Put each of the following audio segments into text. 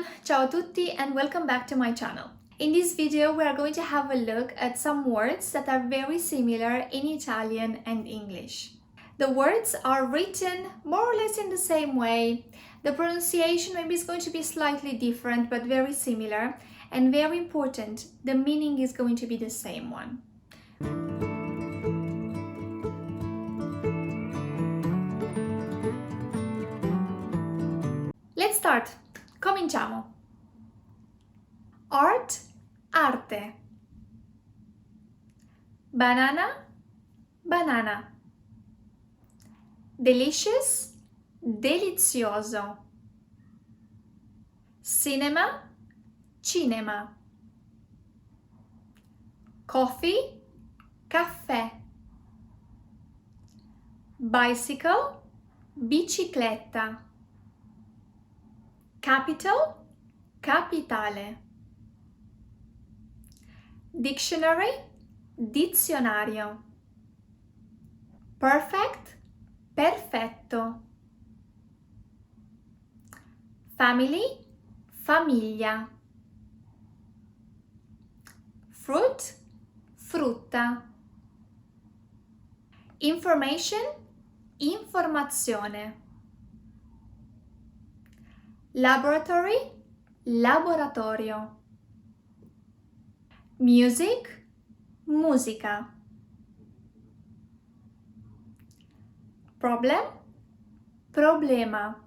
everyone, ciao a tutti and welcome back to my channel. In this video we are going to have a look at some words that are very similar in Italian and English. The words are written more or less in the same way. The pronunciation maybe is going to be slightly different but very similar, and very important, the meaning is going to be the same one. Let's start. Cominciamo. Art, arte. Banana, banana. Delicious, delizioso. Cinema, cinema. Coffee, caffè. Bicycle, bicicletta. Capital, capitale. Dictionary, dizionario. Perfect, perfetto. Family, famiglia. Fruit, frutta. Information, informazione. Laboratory, laboratorio. Music, musica. Problem, problema.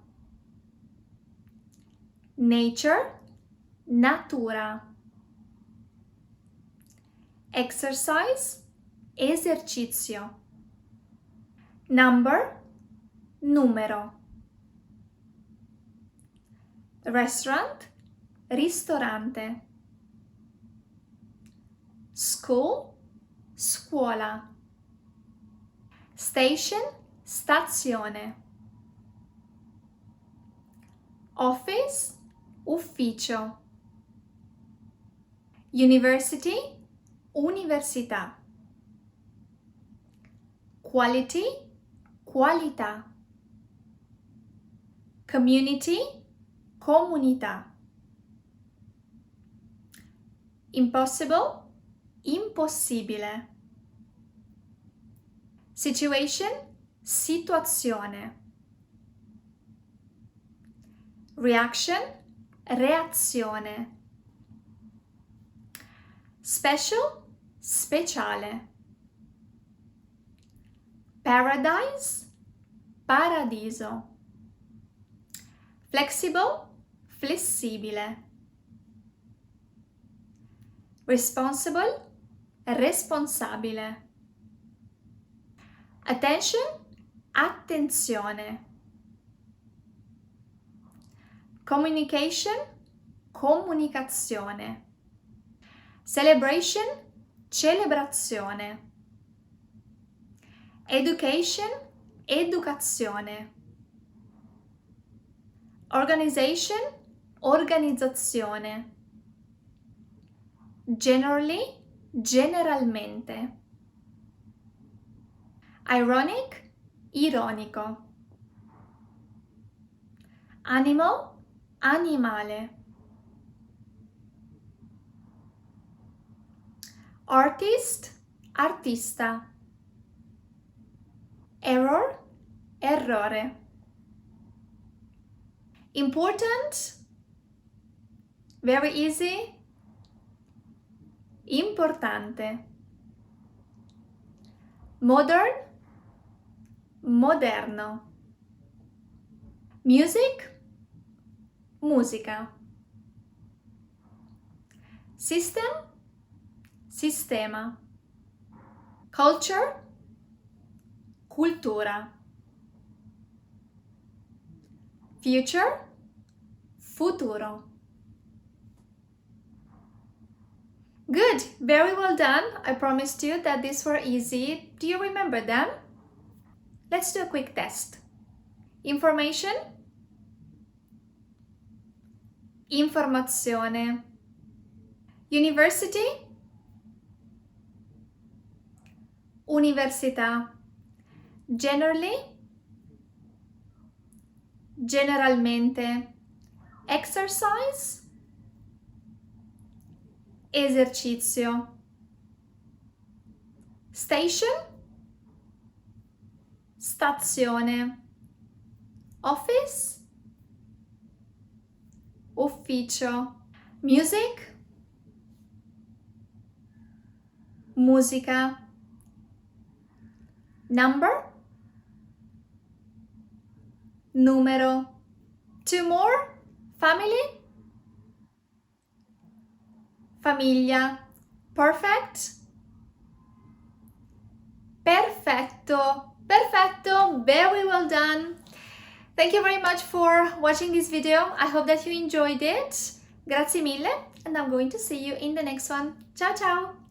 Nature, natura. Exercise, esercizio. Number, numero. Restaurant, ristorante. School, scuola. Station, stazione. Office, ufficio. University, università. Quality, qualità. Community, comunità. Impossible, impossibile. Situation, situazione. Reaction, reazione. Special, speciale. Paradise, paradiso. Flexible, flessibile. Responsible, responsabile. Attention, attenzione. Communication, comunicazione. Celebration, celebrazione. Education, educazione. Organization, organizzazione. Generally, generalmente. Ironic, ironico. Animal, animale. Artist, artista. Error, errore. Important, very easy. Importante. Modern, moderno. Music, musica. System, sistema. Culture, cultura. Future, futuro. Good, very well done. I promised you that these were easy. Do you remember them? Let's do a quick test. Information, informazione. University, università. Generally, generalmente. exercise, esercizio. Station, stazione. Office, ufficio. Music, musica. Number, numero. Two more, family, famiglia. Perfect, perfetto, perfetto, very well done. Thank you very much for watching this video. I hope that you enjoyed it. Grazie mille, and I'm going to see you in the next one. Ciao ciao!